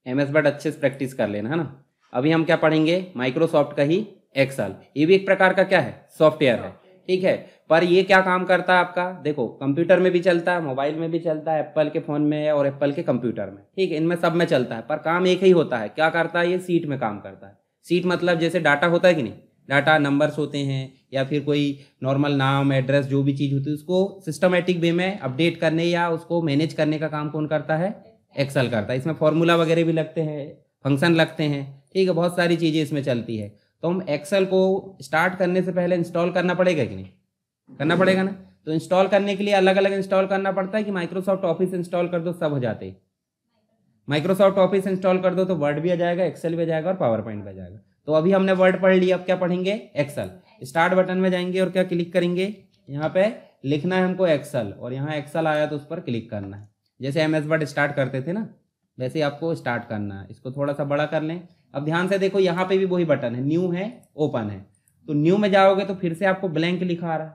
MS word अच्छे से practice कर लेना, है ना। अभी हम क्या पढ़ेंगे, माइक्रोसॉफ्ट का ही एक्सेल। ये भी एक प्रकार का क्या है, सॉफ्टवेयर है, ठीक है। पर ये क्या काम करता है आपका, देखो कंप्यूटर में भी चलता है, मोबाइल में भी चलता है, एप्पल के फ़ोन में और एप्पल के कंप्यूटर में, ठीक है, इनमें सब में चलता है। पर काम एक ही होता है, क्या करता है, ये सीट में काम करता है। सीट मतलब जैसे डाटा होता है कि नहीं, डाटा नंबर्स होते हैं या फिर कोई नॉर्मल नाम एड्रेस जो भी चीज़ होती है उसको सिस्टमेटिक वे में अपडेट करने या उसको मैनेज करने का काम कौन करता है, एक्सेल करता है। इसमें फॉर्मूला वगैरह भी लगते हैं, फंक्शन लगते हैं, ठीक है, बहुत सारी चीज़ें इसमें चलती है। तो हम एक्सेल को स्टार्ट करने से पहले इंस्टॉल करना पड़ेगा कि नहीं, करना पड़ेगा ना। तो इंस्टॉल करने के लिए अलग अलग इंस्टॉल करना पड़ता है कि माइक्रोसॉफ्ट ऑफिस इंस्टॉल कर दो सब हो जाते। माइक्रोसॉफ्ट ऑफिस इंस्टॉल कर दो तो वर्ड भी आ जाएगा, एक्सेल भी आ जाएगा और पावर पॉइंट भी आ जाएगा। तो अभी हमने वर्ड पढ़ लिया, अब क्या पढ़ेंगे, एक्सेल। स्टार्ट बटन में जाएंगे और क्या क्लिक करेंगे, यहाँ पे लिखना है हमको एक्सेल, और यहाँ एक्सेल आया तो उस पर क्लिक करना है। जैसे MS वर्ड स्टार्ट करते थे ना, वैसे ही आपको स्टार्ट करना है। इसको थोड़ा सा बड़ा कर लें। अब ध्यान से देखो, यहाँ पे भी वही बटन है, न्यू है, ओपन है। तो न्यू में जाओगे तो फिर से आपको ब्लैंक लिखा आ रहा है,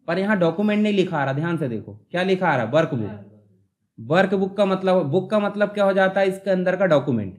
पर यहाँ डॉक्यूमेंट नहीं लिखा आ रहा। ध्यान से देखो क्या लिखा आ रहा है, वर्कबुक। वर्कबुक का मतलब, बुक का मतलब क्या हो जाता है, इसके अंदर का डॉक्यूमेंट,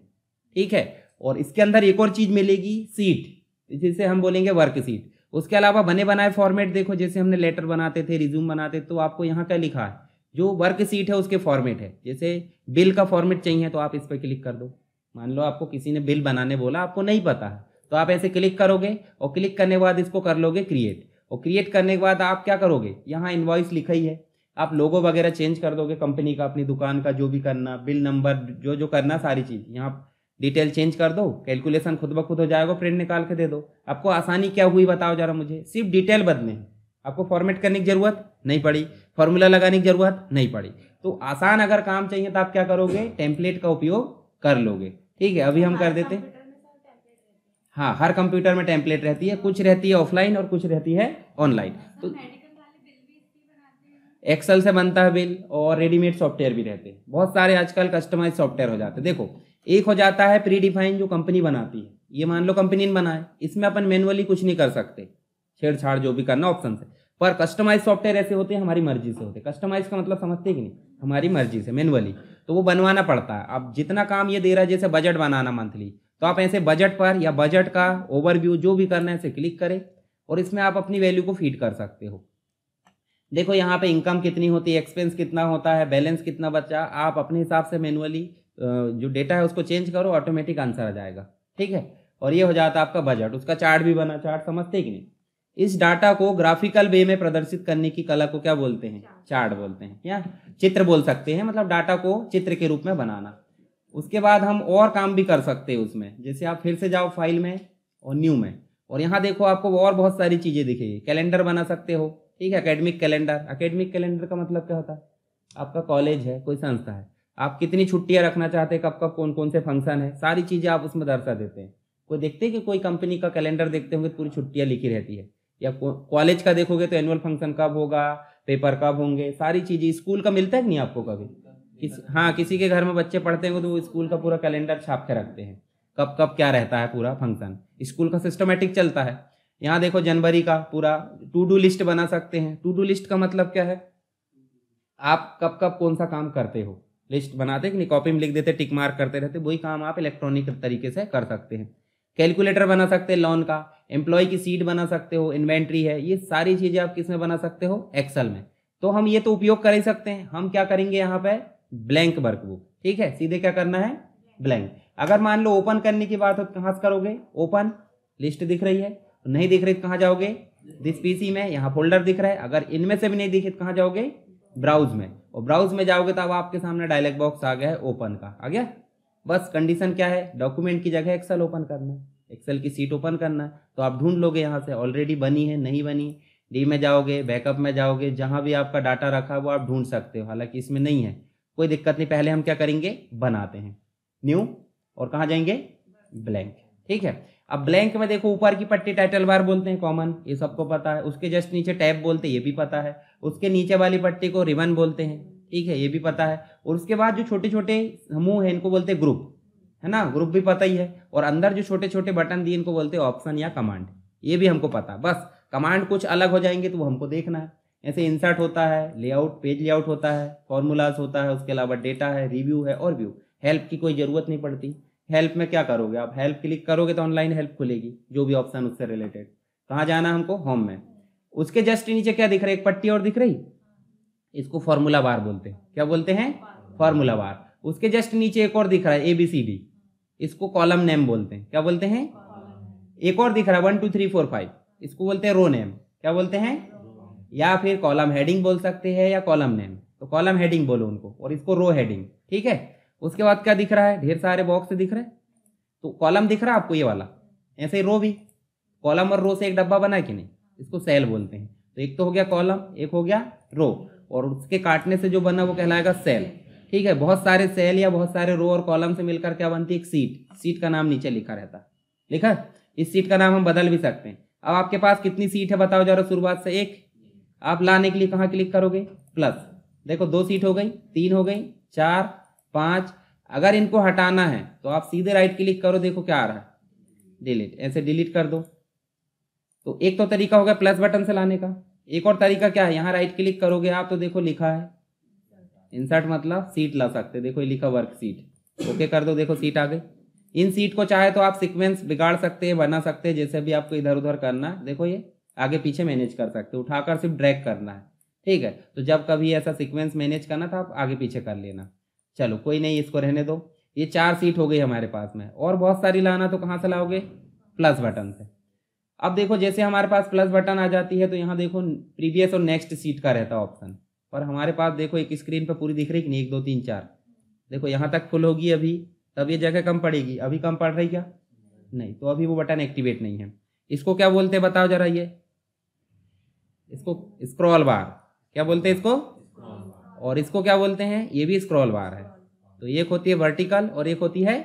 ठीक है। और इसके अंदर एक और चीज मिलेगी, सीट, जिसे हम बोलेंगे वर्क सीट। उसके अलावा बने बनाए फॉर्मेट देखो, जैसे हमने लेटर बनाते थे, रिज्यूम बनाते, तो आपको यहाँ क्या लिखा है, जो वर्क सीट है उसके फॉर्मेट है। जैसे बिल का फॉर्मेट चाहिए तो आप इस पर क्लिक कर दो। मान लो आपको किसी ने बिल बनाने बोला, आपको नहीं पता है, तो आप ऐसे क्लिक करोगे और क्लिक करने के बाद इसको कर लोगे क्रिएट। और क्रिएट करने के बाद आप क्या करोगे, यहाँ इनवॉइस लिखा ही है, आप लोगो वगैरह चेंज कर दोगे कंपनी का, अपनी दुकान का, जो भी करना, बिल नंबर जो जो करना, सारी चीज़ यहाँ डिटेल चेंज कर दो। कैलकुलेशन खुद ब खुद हो जाएगा, प्रिंट निकाल के दे दो। आपको आसानी क्या हुई बताओ जरा मुझे, सिर्फ डिटेल बदले हैं, आपको फॉर्मेट करने की जरूरत नहीं पड़ी, फॉर्मूला लगाने की जरूरत नहीं पड़ी। तो आसान अगर काम चाहिए तो आप क्या करोगे, टेम्पलेट का उपयोग कर लोगे, ठीक है। अभी हम कर देते हैं, हाँ हर कंप्यूटर में टेम्पलेट रहती है, कुछ रहती है ऑफलाइन और कुछ रहती है ऑनलाइन। तो एक्सेल से बनता है बिल, और रेडीमेड सॉफ्टवेयर भी रहते हैं, बहुत सारे आजकल कस्टमाइज सॉफ्टवेयर हो जाते हैं। देखो एक हो जाता है प्री डिफाइन, जो कंपनी बनाती है, ये मान लो कंपनी ने बनाए, इसमें अपन मैनुअली कुछ नहीं कर सकते, छेड़छाड़ जो भी करना ऑप्शन से। पर कस्टमाइज सॉफ्टवेयर ऐसे होते हैं, हमारी मर्जी से होते हैं। कस्टमाइज का मतलब समझते हैं कि नहीं, हमारी मर्जी से मैनुअली, तो वो बनवाना पड़ता है। अब जितना काम ये दे रहा है, जैसे बजट बनाना मंथली, तो आप ऐसे बजट पर या बजट का ओवरव्यू जो भी करना है ऐसे क्लिक करें, और इसमें आप अपनी वैल्यू को फीड कर सकते हो। देखो यहाँ पे इनकम कितनी होती है, एक्सपेंस कितना होता है, बैलेंस कितना बचा, आप अपने हिसाब से मैनुअली जो डेटा है उसको चेंज करो, ऑटोमेटिक आंसर आ जाएगा, ठीक है। और ये हो जाता है आपका बजट, उसका चार्ट भी बना, चार्ट समझते हैं कि नहीं। इस डाटा को ग्राफिकल वे में प्रदर्शित करने की कला को क्या बोलते हैं, चार्ट बोलते हैं, या चित्र बोल सकते हैं, मतलब डाटा को चित्र के रूप में बनाना। उसके बाद हम और काम भी कर सकते हैं उसमें, जैसे आप फिर से जाओ फाइल में और न्यू में, और यहाँ देखो आपको और बहुत सारी चीज़ें दिखेगी। कैलेंडर बना सकते हो, ठीक है, एकेडमिक कैलेंडर। एकेडमिक कैलेंडर का मतलब क्या होता है, आपका कॉलेज है, कोई संस्था है, आप कितनी छुट्टियां रखना चाहते हैं, कब कब कौन कौन से फंक्शन है, सारी चीज़ें आप उसमें दर्शा देते हैं। कोई देखते हैं कि कोई कंपनी का कैलेंडर देखते होंगे तो पूरी छुट्टियां लिखी रहती है, या कॉलेज का देखोगे तो एनुअल फंक्शन कब होगा, पेपर कब होंगे, सारी चीज़ें। स्कूल का मिलता है कि नहीं आपको कभी, हाँ किसी के घर में बच्चे पढ़ते हैं तो वो स्कूल का पूरा कैलेंडर छाप के रखते हैं, कब कब क्या रहता है, पूरा फंक्शन स्कूल का सिस्टमेटिक चलता है। यहाँ देखो जनवरी का पूरा टू डू लिस्ट बना सकते हैं। टू डू लिस्ट का मतलब क्या है, आप कब कब कौन सा काम करते हो, लिस्ट बनाते कि नहीं, कॉपी में लिख देते, टिक मार्क करते रहते, वही काम आप इलेक्ट्रॉनिक तरीके से कर सकते हैं। कैलकुलेटर बना सकते हैं लोन का, एम्प्लॉय की सीट बना सकते हो, इन्वेंट्री है, ये सारी चीज़ें आप किस में बना सकते हो, एक्सेल में। तो हम ये तो उपयोग कर ही सकते हैं। हम क्या करेंगे यहाँ पे, ब्लैंक वर्कबुक, ठीक है, सीधे क्या करना है, ब्लैंक। अगर मान लो ओपन करने की बात हो तो कहाँ से करोगे, ओपन, लिस्ट दिख रही है, नहीं दिख रही तो कहाँ जाओगे, दिस पीसी में, यहाँ फोल्डर दिख रहा है। अगर इनमें से भी नहीं दिखे तो कहाँ जाओगे, ब्राउज में, और ब्राउज में जाओगे तो अब आपके सामने डायलॉग बॉक्स आ गया है, ओपन का आ गया। बस कंडीशन क्या है, डॉक्यूमेंट की जगह एक्सेल ओपन करना है, एक्सेल की सीट ओपन करना है। तो आप ढूंढ लोगे यहाँ से, ऑलरेडी बनी है नहीं बनी, डी में जाओगे, बैकअप में जाओगे, जहाँ भी आपका डाटा रखा है वो आप ढूंढ सकते हो। हालांकि इसमें नहीं है, कोई दिक्कत नहीं। पहले हम क्या करेंगे, बनाते हैं न्यू, और कहाँ जाएंगे, ब्लैंक, ठीक है। अब ब्लैंक में देखो ऊपर की पट्टी टाइटल बार बोलते हैं, कॉमन, ये सबको पता है। उसके जस्ट नीचे टैब बोलते हैं, ये भी पता है। उसके नीचे वाली पट्टी को रिबन बोलते हैं, ठीक है, ये भी पता है। और उसके बाद जो छोटे छोटे समूह हैं इनको बोलते हैं ग्रुप, है ना, ग्रुप भी पता ही है। और अंदर जो छोटे छोटे बटन दिए इनको बोलते हैं ऑप्शन या कमांड, ये भी हमको पता है। बस कमांड कुछ अलग हो जाएंगे तो वो हमको देखना है। ऐसे इंसर्ट होता है, लेआउट, पेज लेआउट होता है, फॉर्मूलाज होता है, उसके अलावा डेटा है, रिव्यू है और व्यू। हेल्प की कोई ज़रूरत नहीं पड़ती। हेल्प में क्या करोगे आप, हेल्प क्लिक करोगे तो ऑनलाइन हेल्प खुलेगी, जो भी ऑप्शन उससे रिलेटेड। कहाँ जाना हमको, होम में। उसके जस्ट नीचे क्या दिख रहा है, एक पट्टी और दिख रही, इसको फॉर्मूला बार बोलते हैं। क्या बोलते हैं, फॉर्मूला बार। उसके जस्ट नीचे एक और दिख रहा है ABCD, इसको कॉलम नेम बोलते हैं। क्या बोलते हैं, एक और दिख रहा है 1 2 3 4 5, इसको बोलते हैं रो नेम। क्या बोलते हैं, या फिर कॉलम हेडिंग बोल सकते हैं या कॉलम नेम। तो कॉलम हेडिंग बोलो उनको, और इसको रो हेडिंग, ठीक है। उसके बाद क्या दिख रहा है, ढेर सारे बॉक्स दिख रहे हैं। तो कॉलम दिख रहा है आपको ये वाला, ऐसे ही रो भी, कॉलम और रो से एक डब्बा बना है कि नहीं, इसको सेल बोलते हैं। तो एक तो हो गया कॉलम, एक हो गया रो, और उसके काटने से जो बना वो कहलाएगा सेल, ठीक है। बहुत सारे सेल या बहुत सारे रो और कॉलम से मिलकर क्या बनती है, एक सीट। सीट का नाम नीचे लिखा रहता है, लिखा। इस सीट का नाम हम बदल भी सकते हैं। अब आपके पास कितनी सीट है बताओ जरा, शुरुआत से एक। आप लाने के लिए कहाँ क्लिक करोगे, प्लस। देखो 2 सीट हो गई, 3 हो गई, 4 5। अगर इनको हटाना है तो आप सीधे राइट क्लिक करो, देखो क्या आ रहा है, डिलीट। ऐसे डिलीट कर दो। तो एक तो तरीका हो गया प्लस बटन से लाने का। एक और तरीका क्या है, यहाँ राइट क्लिक करोगे आप तो देखो लिखा है इंसर्ट, मतलब सीट ला सकते। देखो ये लिखा वर्क सीट, ओके कर दो, देखो सीट आ गई। इन सीट को चाहे तो आप सीक्वेंस बिगाड़ सकते हैं, बना सकते हैं, जैसे भी आपको इधर उधर करना है। देखो ये आगे पीछे मैनेज कर सकते हो, उठाकर सिर्फ ड्रैग करना है, ठीक है। तो जब कभी ऐसा सीक्वेंस मैनेज करना था आप आगे पीछे कर लेना। चलो कोई नहीं, इसको रहने दो। ये 4 सीट हो गई हमारे पास में, और बहुत सारी लाना तो कहाँ से लाओगे, प्लस बटन से। अब देखो जैसे हमारे पास प्लस बटन आ जाती है तो यहाँ देखो प्रीवियस और नेक्स्ट सीट का रहता है ऑप्शन। पर हमारे पास देखो एक स्क्रीन पर पूरी दिख रही कि नहीं, 1 2 3 4, देखो यहाँ तक फुल होगी अभी, तब ये जगह कम पड़ेगी। अभी कम पड़ रही क्या, नहीं, तो अभी वो बटन एक्टिवेट नहीं है। इसको क्या बोलते हैं बताओ जरा, ये इसको स्क्रॉल बार। क्या बोलते हैं इसको, और इसको क्या बोलते हैं, ये भी स्क्रॉल बार है। तो एक होती है वर्टिकल और एक होती है,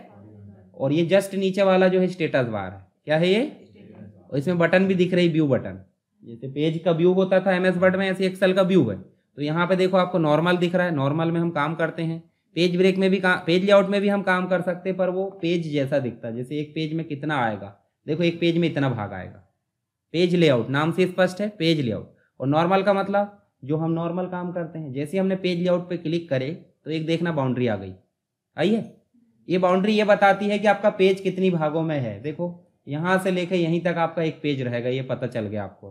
और ये जस्ट नीचे वाला जो है स्टेटस बार है। क्या है ये, और इसमें बटन भी दिख रही, व्यू बटन। जैसे पेज का व्यू होता था MS वर्ड में, ऐसे एक्सेल का व्यू है। तो यहाँ पे देखो आपको नॉर्मल दिख रहा है, नॉर्मल में हम काम करते हैं। पेज ब्रेक में भी पेज लेआउट में भी हम काम कर सकते हैं, पर वो पेज जैसा दिखता है। जैसे एक पेज में कितना आएगा, देखो एक पेज में इतना भाग आएगा। पेज लेआउट नाम से स्पष्ट है, पेज लेआउट। और नॉर्मल का मतलब जो हम नॉर्मल काम करते हैं, जैसे हमने पेज लेआउट पे क्लिक करे तो एक देखना बाउंड्री आ गई, आइए। ये बाउंड्री ये बताती है कि आपका पेज कितनी भागों में है। देखो यहाँ से लेकर यहीं तक आपका एक पेज रहेगा, ये पता चल गया आपको।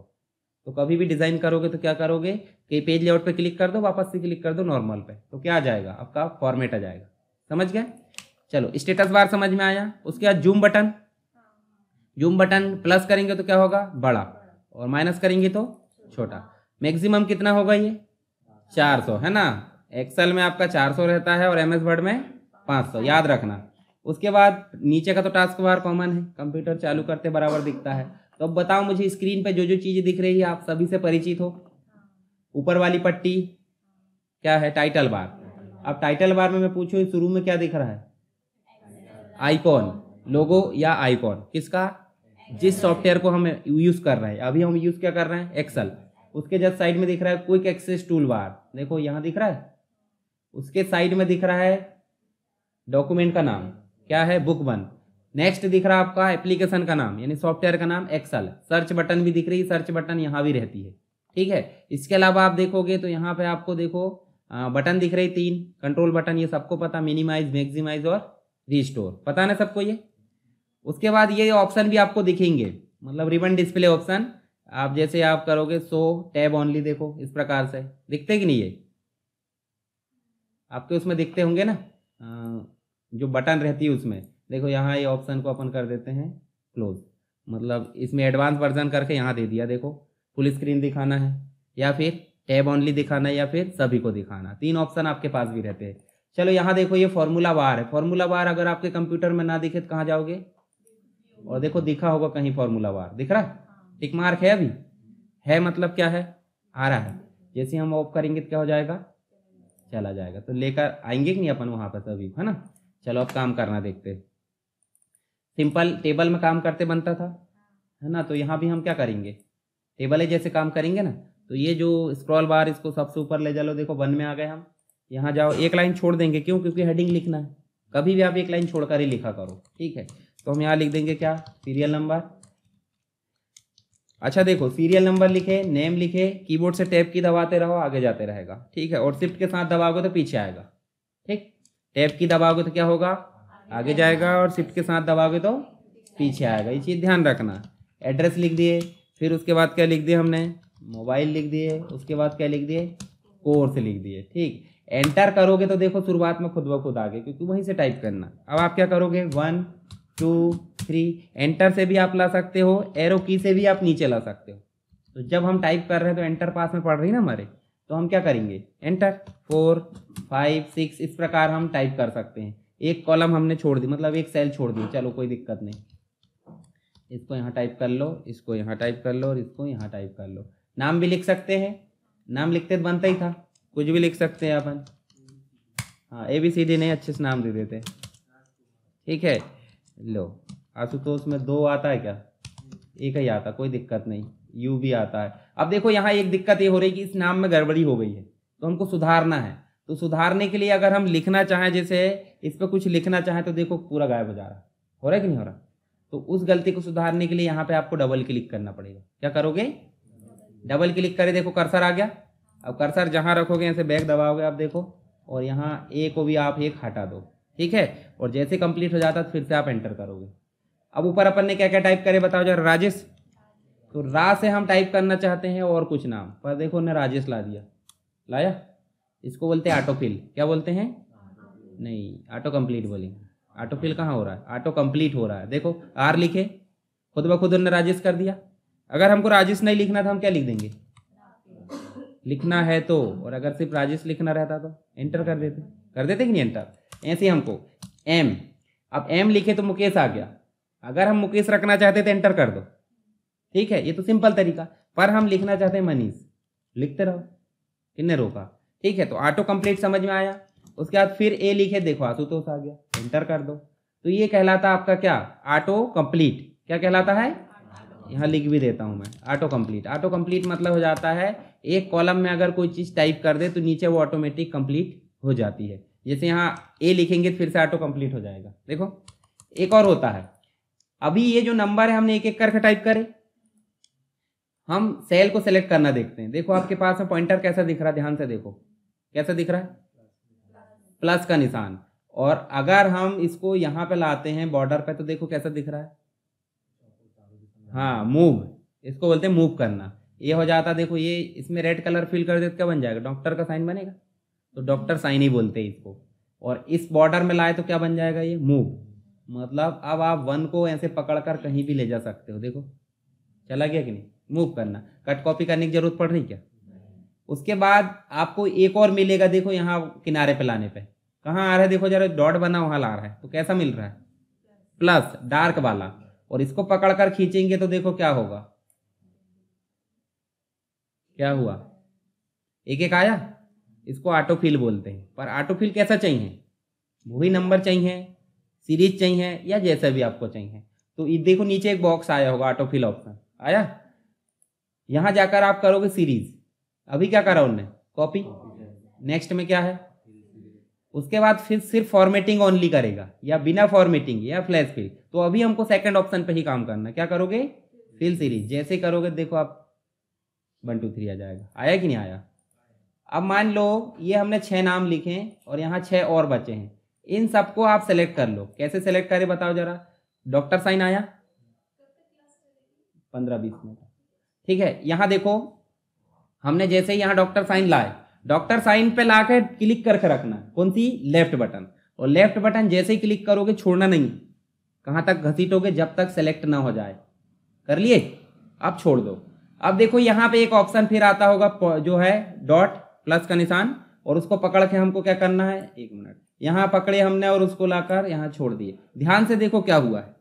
तो कभी भी डिज़ाइन करोगे तो क्या करोगे कि पेज लेआउट पे क्लिक कर दो, वापस से क्लिक कर दो नॉर्मल पे, तो क्या आ जाएगा, आपका फॉर्मेट आ जाएगा। समझ गए, चलो स्टेटस बार समझ में आया। उसके बाद zoom button. Zoom button plus करेंगे तो क्या होगा, बड़ा, और माइनस करेंगे तो छोटा। मैक्सिमम कितना होगा, ये 400 है ना। एक्सेल में आपका 400 रहता है और MS वर्ड में 500, याद रखना। उसके बाद नीचे का तो टास्क बार कॉमन है, कंप्यूटर चालू करते बराबर दिखता है। तो अब बताओ मुझे, स्क्रीन पे जो जो चीज़ें दिख रही है आप सभी से परिचित हो। ऊपर वाली पट्टी क्या है, टाइटल बार। अब टाइटल बार में मैं पूछूं शुरू में क्या दिख रहा है, आइकॉन, लोगो या आइकॉन किसका, जिस सॉफ्टवेयर को हम यूज़ कर रहे हैं। अभी हम यूज़ क्या कर रहे हैं, एक्सेल। उसके जस्ट साइड में दिख रहा है क्विक एक्सेस टूल बार, देखो यहाँ दिख रहा है। उसके साइड में दिख रहा है डॉक्यूमेंट का नाम, क्या है, बुक 1। नेक्स्ट दिख रहा है आपका एप्लीकेशन का नाम, यानी सॉफ्टवेयर का नाम एक्सेल। सर्च बटन भी दिख रही है, सर्च बटन यहाँ भी रहती है, ठीक है। इसके अलावा आप देखोगे तो यहाँ पे आपको देखो बटन दिख रही 3, कंट्रोल बटन, ये सबको पता, मिनिमाइज, मैक्सिमाइज और रिस्टोर, पता ना सबको ये। उसके बाद ये ऑप्शन भी आपको दिखेंगे, मतलब रिबन डिस्प्ले ऑप्शन। आप जैसे आप करोगे शो टैब ओनली, देखो इस प्रकार से दिखते कि नहीं, ये आपके उसमें दिखते होंगे ना, जो बटन रहती है उसमें। देखो यहाँ ये ऑप्शन को अपन कर देते हैं क्लोज, मतलब इसमें एडवांस वर्जन करके यहाँ दे दिया। देखो फुल स्क्रीन दिखाना है या फिर टैब ओनली दिखाना है या फिर सभी को दिखाना, 3 ऑप्शन आपके पास भी रहते हैं। चलो यहाँ देखो ये फॉर्मूला बार है। फॉर्मूला बार अगर आपके कंप्यूटर में ना दिखे तो कहाँ जाओगे, और देखो दिखा होगा कहीं फॉर्मूला बार, दिख रहा है, टिक मार्क है अभी, है मतलब क्या है, आ रहा है। जैसे हम ऑफ करेंगे तो क्या हो जाएगा, चला जाएगा। तो लेकर आएंगे कि नहीं अपन वहाँ पर सभी, है ना। चलो अब काम करना देखते। सिंपल टेबल में काम करते बनता था, है ना। तो यहाँ भी हम क्या करेंगे, टेबल है जैसे काम करेंगे ना। तो ये जो स्क्रॉल बार, इसको सबसे ऊपर ले चलो, देखो 1 में आ गए हम। यहाँ जाओ, एक लाइन छोड़ देंगे, क्यों, क्योंकि हेडिंग लिखना है। कभी भी आप एक लाइन छोड़कर ही लिखा करो, ठीक है। तो हम यहाँ लिख देंगे क्या, सीरियल नंबर। अच्छा देखो, सीरियल नंबर लिखे, नेम लिखे, कीबोर्ड से टैब की दबाते रहो, आगे जाते रहेगा, ठीक है। और शिफ्ट के साथ दबाओगे तो पीछे आएगा, ठीक। टैब की दबाओगे तो क्या होगा, आगे जाएगा, और शिफ्ट के साथ दबाओगे तो पीछे आएगा। ये चीज़ ध्यान रखना। एड्रेस लिख दिए, फिर उसके बाद क्या लिख दिया हमने, मोबाइल लिख दिए, उसके बाद क्या लिख दिए, कोर्स लिख दिए। ठीक, एंटर करोगे तो देखो शुरुआत में खुद ब खुद आ गए, क्योंकि वहीं से टाइप करना। अब आप क्या करोगे, 1 2 3, एंटर से भी आप ला सकते हो, एरो की से भी आप नीचे ला सकते हो। तो जब हम टाइप कर रहे हैं तो एंटर पास में पड़ रही ना हमारे, तो हम क्या करेंगे, एंटर 4 5 6 इस प्रकार हम टाइप कर सकते हैं। एक कॉलम हमने छोड़ दी, मतलब एक सेल छोड़ दी, चलो कोई दिक्कत नहीं। इसको यहाँ टाइप कर लो, इसको यहाँ टाइप कर लो, और इसको यहाँ टाइप कर लो। नाम भी लिख सकते हैं, नाम लिखते तो बनता ही था, कुछ भी लिख सकते हैं अपन। हाँ, ABCD नहीं, अच्छे से नाम दे देते। ठीक है, लो आशुतोष में 2 आता है क्या, एक ही आता, कोई दिक्कत नहीं, यू भी आता है। अब देखो यहाँ एक दिक्कत ये हो रही है कि इस नाम में गड़बड़ी हो गई है, तो हमको सुधारना है। तो सुधारने के लिए अगर हम लिखना चाहें, जैसे इस पर कुछ लिखना चाहें, तो देखो पूरा गायब हो जा रहा है, हो रहा है कि नहीं हो रहा। तो उस गलती को सुधारने के लिए यहाँ पे आपको डबल क्लिक करना पड़ेगा। क्या करोगे, डबल क्लिक करे, देखो कर्सर आ गया। अब कर्सर जहाँ रखोगे ऐसे बैक दबाओगे आप, देखो, और यहाँ ए को भी आप एक हटा दो। ठीक है, और जैसे कंप्लीट हो जाता है फिर से आप एंटर करोगे। अब ऊपर अपन ने क्या क्या टाइप करे बताओ जरा, राजेश। तो रा से हम टाइप करना चाहते हैं और कुछ नाम, पर देखो ने राजेश ला दिया, लाया। इसको बोलते हैं ऑटोफिल। क्या बोलते हैं, नहीं, ऑटो कंप्लीट बोलेंगे। ऑटोफिल कहाँ हो रहा है, ऑटो कंप्लीट हो रहा है। देखो आर लिखे, खुद ब खुद उन्होंने राजेश कर दिया। अगर हमको राजेश नहीं लिखना था हम क्या लिख देंगे, लिखना है तो, और अगर सिर्फ राजेश लिखना रहता तो एंटर कर देते कि नहीं एंटर। ऐसे हमको एम, अब एम लिखे तो मुकेश आ गया। अगर हम मुकेश रखना चाहते तो एंटर कर दो। ठीक है, ये तो सिंपल तरीका। पर हम लिखना चाहते हैं मनीष, लिखते रहो, किसने रोका। ठीक है, तो ऑटो कंप्लीट समझ में आया। उसके बाद फिर ए लिखे, देखो आशुतोष आ गया, एंटर कर दो। तो ये कहलाता आपका क्या, ऑटो कंप्लीट। क्या कहलाता है, यहाँ लिख भी देता हूँ मैं, ऑटो कंप्लीट। ऑटो कंप्लीट मतलब हो जाता है एक कॉलम में अगर कोई चीज़ टाइप कर दे तो नीचे वो ऑटोमेटिक कंप्लीट हो जाती है। जैसे यहाँ ए लिखेंगे फिर से ऑटो कंप्लीट हो जाएगा। देखो एक और होता है, अभी ये जो नंबर है हमने एक एक करके टाइप करे, हम सेल को सेलेक्ट करना देखते हैं। देखो आपके पास में पॉइंटर कैसा दिख रहा है, ध्यान से देखो कैसा दिख रहा है, प्लस का निशान। और अगर हम इसको यहाँ पे लाते हैं बॉर्डर पे, तो देखो कैसा दिख रहा है, हाँ मूव, इसको बोलते हैं मूव करना। ये हो जाता, देखो ये इसमें रेड कलर फिल कर दे तो क्या बन जाएगा, डॉक्टर का साइन बनेगा। तो डॉक्टर साइन ही बोलते हैं इसको। और इस बॉर्डर में लाए तो क्या बन जाएगा, ये मूव। मतलब अब आप 1 को ऐसे पकड़कर कहीं भी ले जा सकते हो। देखो चला गया कि नहीं, मूव करना। कट कॉपी करने की जरूरत पड़ रही क्या। उसके बाद आपको एक और मिलेगा, देखो यहाँ किनारे पे लाने पे कहाँ आ रहा है, देखो जरा डॉट बना वहां ला रहा है, तो कैसा मिल रहा है, प्लस डार्क वाला। और इसको पकड़कर खींचेंगे तो देखो क्या होगा, क्या हुआ, एक एक आया। इसको ऑटोफिल बोलते हैं। पर ऑटोफिल कैसा चाहिए, वही नंबर चाहिए, सीरीज चाहिए, या जैसा भी आपको चाहिए। तो ये देखो नीचे एक बॉक्स आया होगा, ऑटोफिल ऑप्शन आया। यहां जाकर आप करोगे सीरीज। अभी क्या करा उनने, कॉपी। नेक्स्ट में क्या है, उसके बाद फिर सिर्फ फॉर्मेटिंग ओनली करेगा, या बिना फॉर्मेटिंग, या फ्लैश फिल। तो अभी हमको सेकंड ऑप्शन पे ही काम करना। क्या करोगे, फिल सीरीज। जैसे करोगे देखो आप 1 2 3 आ जाएगा। आया कि नहीं आया। अब मान लो ये हमने 6 नाम लिखे और यहाँ 6 और बचे हैं, इन सबको आप सेलेक्ट कर लो। कैसे सेलेक्ट करें बताओ जरा। डॉक्टर साइन आया, 15-20 मिनट। ठीक है, यहाँ देखो हमने जैसे ही यहाँ डॉक्टर साइन लाए, डॉक्टर साइन पे लाकर क्लिक करके रखना, कौन सी, लेफ्ट बटन। और लेफ्ट बटन जैसे ही क्लिक करोगे छोड़ना नहीं, कहाँ तक घसीटोगे, जब तक सेलेक्ट ना हो जाए। कर लिए, अब छोड़ दो। अब देखो यहाँ पे एक ऑप्शन फिर आता होगा जो है डॉट प्लस का निशान, और उसको पकड़ के हमको क्या करना है, 1 मिनट, यहाँ पकड़े हमने और उसको लाकर यहाँ छोड़ दिए। ध्यान से देखो क्या हुआ है,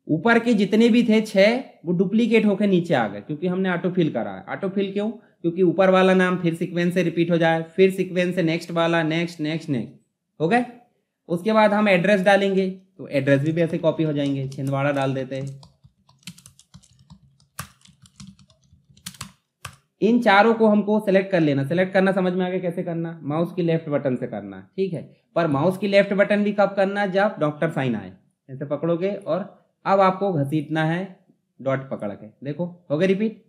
ऊपर के जितने भी थे 6 वो डुप्लीकेट होकर नीचे आ गए, क्योंकि हमने ऑटोफिल करा है। ऑटोफिल क्यों, क्योंकि ऊपर वाला नाम फिर सीक्वेंस से रिपीट हो जाए, फिर सीक्वेंस से नेक्स्ट वाला, नेक्स्ट नेक्स्ट नेक्स्ट, हो गए। उसके बाद हम एड्रेस डालेंगे, तो एड्रेस भी वैसे कॉपी हो जाएंगे। छिंदवाड़ा डाल देते हैं। इन चारों को हमको सेलेक्ट कर लेना। सेलेक्ट करना समझ में आ गया कैसे करना, माउस की लेफ्ट बटन से करना। ठीक है, पर माउस की लेफ्ट बटन भी कब करना, जब डॉक्टर साइन आए, ऐसे पकड़ोगे और अब आपको घसीटना है डॉट पकड़ के। देखो हो गए रिपीट।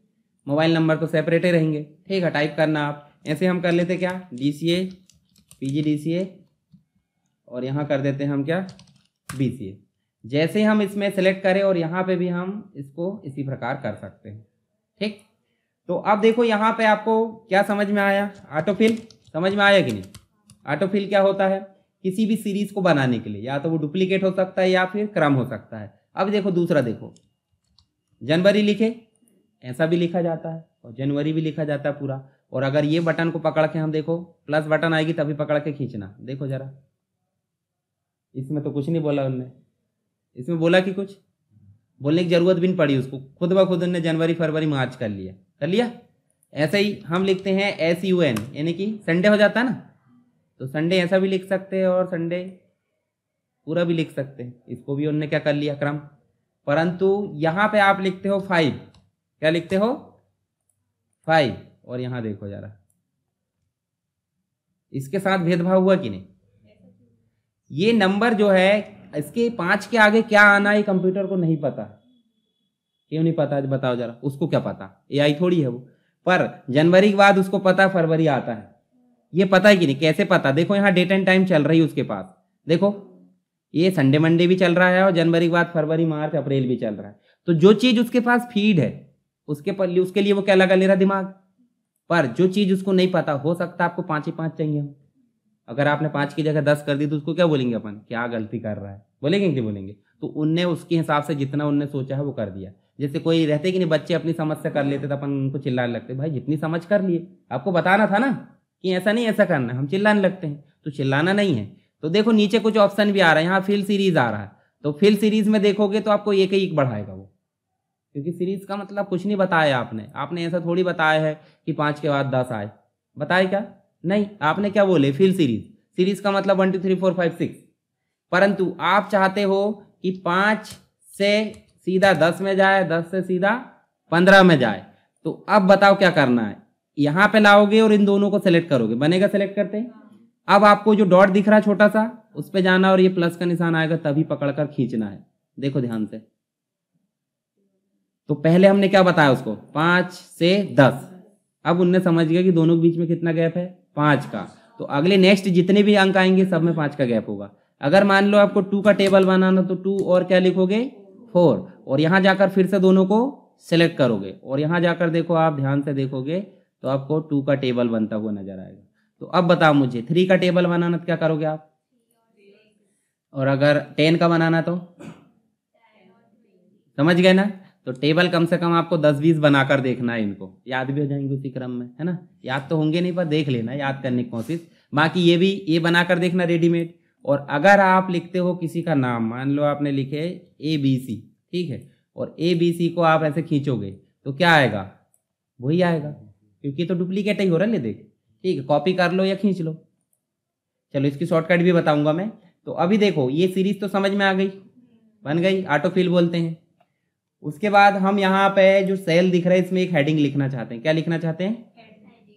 मोबाइल नंबर तो सेपरेट ही रहेंगे। ठीक है, टाइप करना आप, ऐसे हम कर लेते क्या, DCA PGDCA और यहाँ कर देते हैं हम क्या, BCA। जैसे ही हम इसमें सेलेक्ट करें और यहाँ पे भी हम इसको इसी प्रकार कर सकते हैं। ठीक, तो अब देखो यहाँ पे आपको क्या समझ में आया, ऑटोफिल समझ में आया कि नहीं। ऑटोफिल क्या होता है, किसी भी सीरीज को बनाने के लिए या तो वो डुप्लीकेट हो सकता है या फिर क्रम हो सकता है। अब देखो दूसरा, देखो जनवरी लिखे ऐसा भी लिखा जाता है और जनवरी भी लिखा जाता है पूरा। और अगर ये बटन को पकड़ के हम देखो, प्लस बटन आएगी तभी पकड़ के खींचना, देखो जरा, इसमें तो कुछ नहीं बोला उनने, इसमें बोला कि कुछ बोलने की जरूरत भी नहीं पड़ी उसको, खुद ब खुद उन्होंने जनवरी फरवरी मार्च कर लिया। ऐसे ही हम लिखते हैं SUN यानी कि संडे हो जाता है ना, तो संडे ऐसा भी लिख सकते हैं और संडे पूरा भी लिख सकते हैं, इसको भी उन्होंने क्या कर लिया, क्रम। परंतु यहाँ पे आप लिखते हो 5, क्या लिखते हो 5, और यहाँ देखो जरा, इसके साथ भेदभाव हुआ कि नहीं। ये नंबर जो है इसके 5 के आगे क्या आना है कंप्यूटर को नहीं पता। क्यों नहीं पता बताओ जरा, उसको क्या पता, AI थोड़ी है वो। पर जनवरी के बाद उसको पता फरवरी आता है, ये पता है कि नहीं, कैसे पता, देखो यहाँ डेट एंड टाइम चल रही है उसके पास, देखो ये संडे मंडे भी चल रहा है और जनवरी के बाद फरवरी मार्च अप्रैल भी चल रहा है। तो जो चीज उसके पास फीड है उसके लिए वो क्या लगा ले रहा दिमाग। पर जो चीज उसको नहीं पता, हो सकता है आपको 5 ही 5 चाहिए हो, अगर आपने 5 की जगह 10 कर दी तो उसको क्या बोलेंगे अपन, क्या गलती कर रहा है, बोलेंगे कि बोलेंगे। तो उनने उसके हिसाब से जितना उनने सोचा है वो कर दिया। जैसे कोई रहते कि नहीं, बच्चे अपनी समझ से कर लेते तो अपन उनको चिल्लाने लगते, भाई जितनी समझ कर लिए, आपको बताना था ना कि ऐसा नहीं ऐसा करना, हम चिल्लाने लगते हैं। तो चिल्लाना नहीं है। तो देखो नीचे कुछ ऑप्शन भी आ रहा है, यहाँ फिल सीरीज आ रहा है, तो फिल सीरीज में देखोगे तो आपको एक ही बढ़ाएगा वो, क्योंकि सीरीज का मतलब कुछ नहीं बताया आपने ऐसा थोड़ी बताया है कि 5 के बाद 10 आए, बताए क्या, नहीं, आपने क्या बोले, फिल सीरीज का मतलब 1 2 3 4 5 6। परंतु आप चाहते हो कि 5 से सीधा 10 में जाए, 10 से सीधा 15 में जाए। तो अब बताओ क्या करना है, यहां पे लाओगे और इन दोनों को सेलेक्ट करोगे, बनेगा, सेलेक्ट करते हैं। अब आपको जो डॉट दिख रहा है छोटा सा, उस पे जाना और ये प्लस का निशान आएगा तभी पकड़कर खींचना है, देखो ध्यान से। तो पहले हमने क्या बताया उसको, 5 से 10। अब उनने समझ गया कि दोनों के बीच में कितना गैप है, 5 का। तो अगले नेक्स्ट जितने भी अंक आएंगे सब में 5 का गैप होगा। अगर मान लो आपको 2 का टेबल बनाना, तो 2 और क्या लिखोगे 4, और यहां जाकर फिर से दोनों को सेलेक्ट करोगे और यहां जाकर देखो, आप ध्यान से देखोगे तो आपको 2 का टेबल बनता हुआ नजर आएगा। तो अब बताओ मुझे 3 का टेबल बनाना तो क्या करोगे आप, और अगर 10 का बनाना तो समझ गए ना। तो टेबल कम से कम आपको 10-20 बनाकर देखना है, इनको याद भी हो जाएंगे उसी क्रम में, है ना। याद तो होंगे नहीं पर देख लेना, याद करने की कोशिश। बाकी ये बनाकर देखना रेडीमेड। और अगर आप लिखते हो किसी का नाम, मान लो आपने लिखे ABC, ठीक है, और ABC को आप ऐसे खींचोगे तो क्या आएगा, वही आएगा, क्योंकि तो डुप्लीकेट ही हो रहा है, देख, ठीक है, कॉपी कर लो या खींच लो। चलो इसकी शॉर्टकट भी बताऊंगा मैं। तो अभी देखो ये सीरीज तो समझ में आ गई, बन गई, ऑटोफिल बोलते हैं। उसके बाद हम यहाँ पे जो सेल दिख रहा है इसमें एक हेडिंग लिखना चाहते हैं, क्या लिखना चाहते हैं,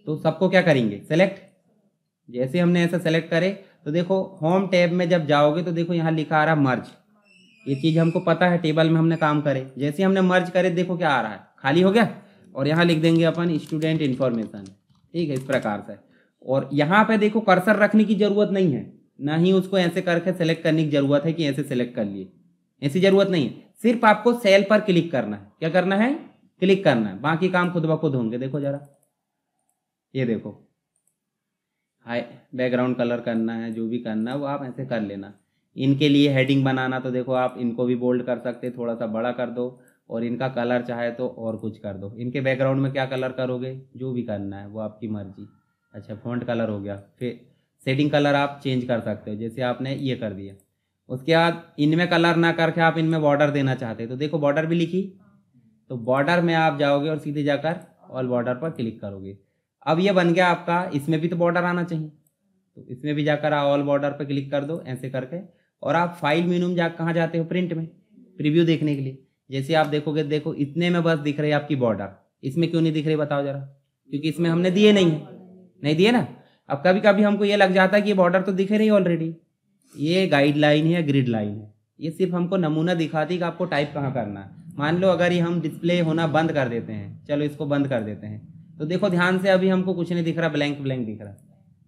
तो सबको क्या करेंगे, सेलेक्ट। जैसे हमने ऐसा सेलेक्ट करे तो देखो होम टैब में जब जाओगे तो देखो यहाँ लिखा आ रहा मर्ज, ये चीज हमको पता है, टेबल में हमने काम करे। जैसे हमने मर्ज करे देखो क्या आ रहा है, खाली हो गया, और यहाँ लिख देंगे अपन स्टूडेंट इन्फॉर्मेशन, ठीक है, इस प्रकार से। और यहाँ पे देखो कर्सर रखने की जरूरत नहीं है, ना ही उसको ऐसे करके सेलेक्ट करने की जरूरत है कि ऐसे सेलेक्ट कर लिए, ऐसी जरूरत नहीं है। सिर्फ आपको सेल पर क्लिक करना है, क्या करना है, क्लिक करना है, बाकी काम खुद ब खुद होंगे। देखो जरा, ये देखो, हाई बैकग्राउंड कलर करना है, जो भी करना है वो आप ऐसे कर लेना। इनके लिए हेडिंग बनाना तो देखो आप इनको भी बोल्ड कर सकते, थोड़ा सा बड़ा कर दो, और इनका कलर चाहे तो और कुछ कर दो। इनके बैकग्राउंड में क्या कलर करोगे, जो भी करना है वो आपकी मर्जी। अच्छा, फॉन्ट कलर हो गया, फिर शेडिंग कलर आप चेंज कर सकते हो, जैसे आपने ये कर दिया। उसके बाद इनमें कलर ना करके आप इनमें बॉर्डर देना चाहते हैं तो देखो बॉर्डर भी लिखी, तो बॉर्डर में आप जाओगे और सीधे जाकर ऑल बॉर्डर पर क्लिक करोगे। अब ये बन गया आपका, इसमें भी तो बॉर्डर आना चाहिए, तो इसमें भी जाकर ऑल बॉर्डर पर क्लिक कर दो ऐसे करके। और आप फाइल मेनू में कहाँ जाते हो, प्रिंट में, प्रीव्यू देखने के लिए। जैसे आप देखोगे, देखो इतने में बस दिख रही है आपकी बॉर्डर, इसमें क्यों नहीं दिख रही बताओ जरा, क्योंकि इसमें हमने दिए नहीं है, नहीं दिए ना। अब कभी कभी हमको ये लग जाता है कि ये बॉर्डर तो दिख रही है ऑलरेडी, ये गाइडलाइन है या ग्रिड लाइन है, ये सिर्फ हमको नमूना दिखाती है कि आपको टाइप कहाँ करना है। मान लो अगर ये हम डिस्प्ले होना बंद कर देते हैं, चलो इसको बंद कर देते हैं, तो देखो ध्यान से अभी हमको कुछ नहीं दिख रहा, ब्लैंक ब्लैंक दिख रहा,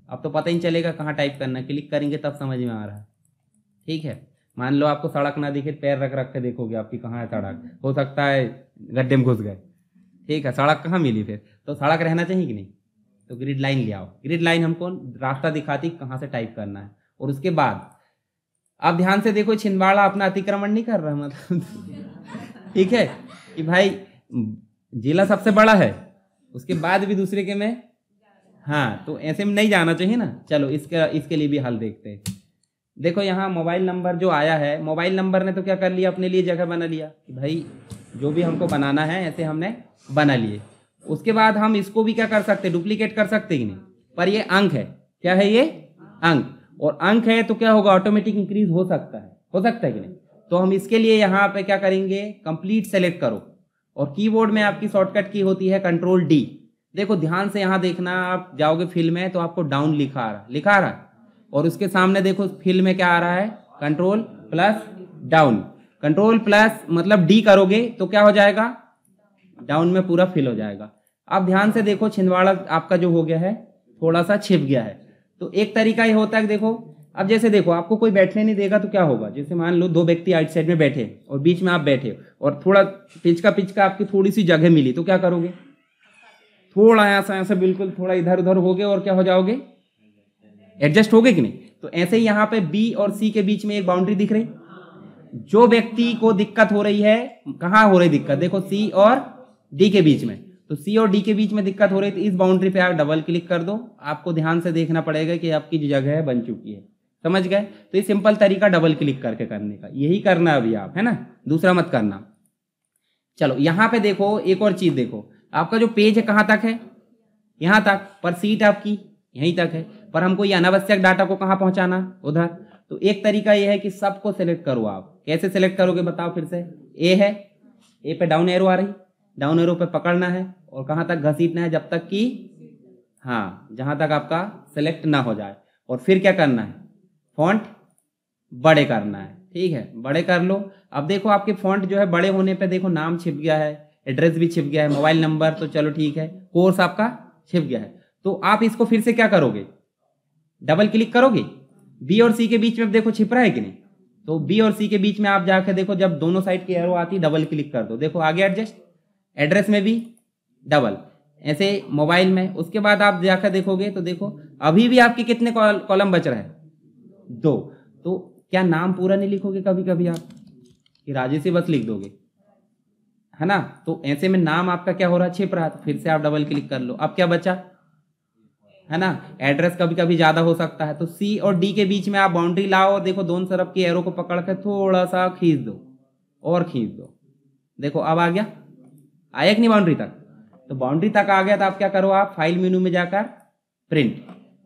अब तो पता ही नहीं चलेगा कहाँ टाइप करना है, क्लिक करेंगे तब समझ में आ रहा है। ठीक है, मान लो आपको सड़क ना दिखे, पैर रख रख के देखोगे आपकी कहाँ है सड़क, हो सकता है गड्ढे में घुस गए। ठीक है, सड़क कहाँ मिली फिर, तो सड़क रहना चाहिए कि नहीं, तो ग्रिड लाइन ले आओ। ग्रिड लाइन हमको रास्ता दिखाती कहाँ से टाइप करना है। और उसके बाद आप ध्यान से देखो, छिंदवाड़ा अपना अतिक्रमण नहीं कर रहा मतलब ठीक है कि भाई जिला सबसे बड़ा है, उसके बाद भी दूसरे के में, हाँ, तो ऐसे में नहीं जाना चाहिए ना। चलो इसके लिए भी हल देखते हैं। देखो यहाँ मोबाइल नंबर जो आया है, मोबाइल नंबर ने तो क्या कर लिया, अपने लिए जगह बना लिया कि भाई जो भी हमको बनाना है ऐसे हमने बना लिए। उसके बाद हम इसको भी क्या कर सकते, डुप्लीकेट कर सकते कि नहीं, पर ये अंक है, क्या है ये अंक, और अंक है तो क्या होगा, ऑटोमेटिक इंक्रीज हो सकता है कि नहीं। तो हम इसके लिए यहाँ पे क्या करेंगे, कंप्लीट सेलेक्ट करो, और कीबोर्ड में आपकी शॉर्टकट की होती है कंट्रोल डी। देखो ध्यान से यहाँ देखना, आप जाओगे फिल में तो आपको डाउन लिखा आ रहा है, और उसके सामने देखो फिल में क्या आ रहा है, control plus down. Control plus मतलब डी करोगे तो क्या हो जाएगा, डाउन में पूरा फिल हो जाएगा। आप ध्यान से देखो, छिंदवाड़ा आपका जो हो गया है थोड़ा सा छिप गया है। तो एक तरीका ये होता है, देखो अब जैसे देखो आपको कोई बैठने नहीं देगा तो क्या होगा, जैसे मान लो दो व्यक्ति आइट साइड में बैठे और बीच में आप बैठे और थोड़ा पिच का आपकी थोड़ी सी जगह मिली, तो क्या करोगे, थोड़ा ऐसा बिल्कुल थोड़ा इधर उधर होगे और क्या हो जाओगे, एडजस्ट होगे कि नहीं। तो ऐसे ही यहाँ पे बी और सी के बीच में एक बाउंड्री दिख रही, जो व्यक्ति को दिक्कत हो रही है, कहाँ हो रही दिक्कत, देखो सी और डी के बीच में, तो सी और डी के बीच में दिक्कत हो रही है, तो इस बाउंड्री पे आप डबल क्लिक कर दो। आपको ध्यान से देखना पड़ेगा कि आपकी जो जगह है बन चुकी है, समझ गए। तो ये सिंपल तरीका डबल क्लिक करके करने का, यही करना अभी आप, है ना, दूसरा मत करना। चलो यहाँ पे देखो एक और चीज देखो, आपका जो पेज है कहाँ तक है, यहाँ तक, पर सीट आपकी यहीं तक है, पर हमको ये अनावश्यक डाटा को कहाँ पहुंचाना, उधर। तो एक तरीका ये है कि सबको सिलेक्ट करो। आप कैसे सिलेक्ट करोगे बताओ फिर से, ए है, ए पे डाउन एरो आ रही, डाउन एरो पे पकड़ना है और कहाँ तक घसीटना है, जब तक कि हाँ जहाँ तक आपका सेलेक्ट ना हो जाए। और फिर क्या करना है, फॉन्ट बड़े करना है, ठीक है, बड़े कर लो। अब देखो आपके फॉन्ट जो है बड़े होने पे देखो नाम छिप गया है, एड्रेस भी छिप गया है, मोबाइल नंबर तो चलो ठीक है, कोर्स आपका छिप गया है। तो आप इसको फिर से क्या करोगे, डबल क्लिक करोगे, बी और सी के बीच में देखो छिप रहा है कि नहीं, तो बी और सी के बीच में आप जाकर देखो, जब दोनों साइड की एरो आती डबल क्लिक कर दो, देखो आगे एडजस्ट, एड्रेस में भी डबल, ऐसे मोबाइल में। उसके बाद आप जाकर देखोगे तो देखो अभी भी आपके कितने कॉलम बच रहे हैं, 2। तो क्या नाम पूरा नहीं लिखोगे कभी कभी आप, कि राजेश से बस लिख दोगे, है ना। तो ऐसे में नाम आपका क्या हो रहा है, छिप रहा है, तो फिर से आप डबल क्लिक कर लो। अब क्या बचा, है ना, एड्रेस कभी कभी ज्यादा हो सकता है, तो सी और डी के बीच में आप बाउंड्री लाओ और देखो दोनों तरफ की एरो को पकड़ कर थोड़ा सा खींच दो और खींच दो, देखो अब आ गया, आया कि नहीं बाउंड्री तक। तो बाउंड्री तक आ गया तो आप क्या करो, आप फाइल मेनू में जाकर प्रिंट,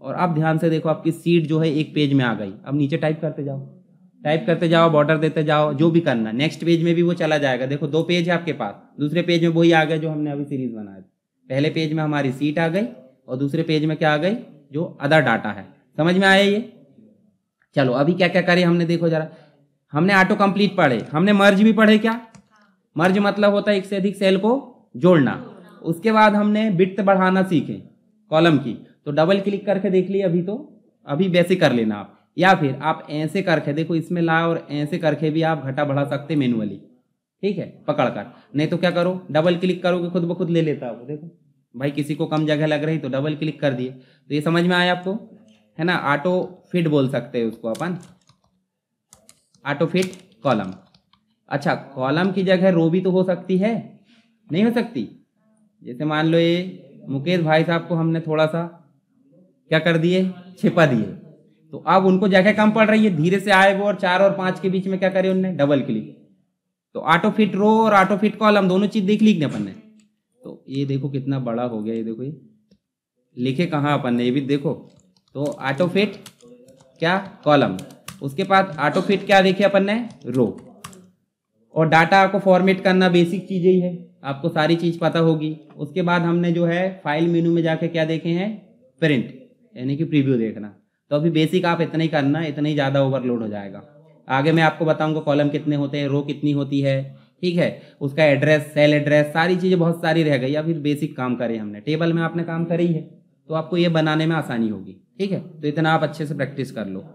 और अब ध्यान से देखो आपकी सीट जो है एक पेज में आ गई। अब नीचे टाइप करते जाओ, बॉर्डर देते जाओ, जो भी करना, नेक्स्ट पेज में भी वो चला जाएगा। देखो 2 पेज है आपके पास, दूसरे पेज में वही आ गया जो हमने अभी सीरीज बनाया। पहले पेज में हमारी सीट आ गई और दूसरे पेज में क्या आ गई, जो अदर डाटा है। समझ में आया ये। चलो अभी क्या क्या करें हमने, देखो जरा, हमने ऑटो कंप्लीट पढ़े, हमने मर्ज भी पढ़े। क्या मर्ज मतलब होता है एक से अधिक सेल को जोड़ना। उसके बाद हमने विड्थ बढ़ाना सीखे कॉलम की, तो डबल क्लिक करके देख लिए अभी, तो अभी वैसे कर लेना आप, या फिर आप ऐसे करके देखो, इसमें ला और ऐसे करके भी आप घटा बढ़ा सकते मैनुअली, ठीक है, पकड़ कर। नहीं तो क्या करो, डबल क्लिक करोगे खुद ब खुद ले लेता है वो। देखो भाई किसी को कम जगह लग रही तो डबल क्लिक कर दिए। तो ये समझ में आया आपको, है ना। ऑटो फिट बोल सकते हैं उसको अपन, ऑटो फिट कॉलम। अच्छा, कॉलम की जगह रो भी तो हो सकती है, नहीं हो सकती। जैसे मान लो ये मुकेश भाई साहब को हमने थोड़ा सा क्या कर दिए, छिपा दिए, तो अब उनको जगह कम पड़ रही है, धीरे से आए वो और 4 और 5 के बीच में क्या करे उनने, डबल क्लिक। तो ऑटो फिट रो और ऑटो फिट कॉलम दोनों चीज देख ली अपन ने। तो ये देखो कितना बड़ा हो गया, ये देखो ये लिखे कहाँ अपन ने, ये भी देखो। तो ऑटो फिट क्या, कॉलम। उसके बाद ऑटो फिट क्या देखे अपन ने, रो। और डाटा को फॉर्मेट करना बेसिक चीजें ही है, आपको सारी चीज पता होगी। उसके बाद हमने जो है फाइल मेनू में जाके क्या देखे हैं, प्रिंट यानी कि प्रीव्यू देखना। तो अभी बेसिक आप इतना ही करना, इतना ही ज़्यादा ओवरलोड हो जाएगा। आगे मैं आपको बताऊंगा कॉलम कितने होते हैं, रो कितनी होती है, ठीक है, उसका एड्रेस, सेल एड्रेस, सारी चीज़ें बहुत सारी रह गई। या फिर बेसिक काम करे हमने, टेबल में आपने काम करी है तो आपको ये बनाने में आसानी होगी। ठीक है, तो इतना आप अच्छे से प्रैक्टिस कर लो।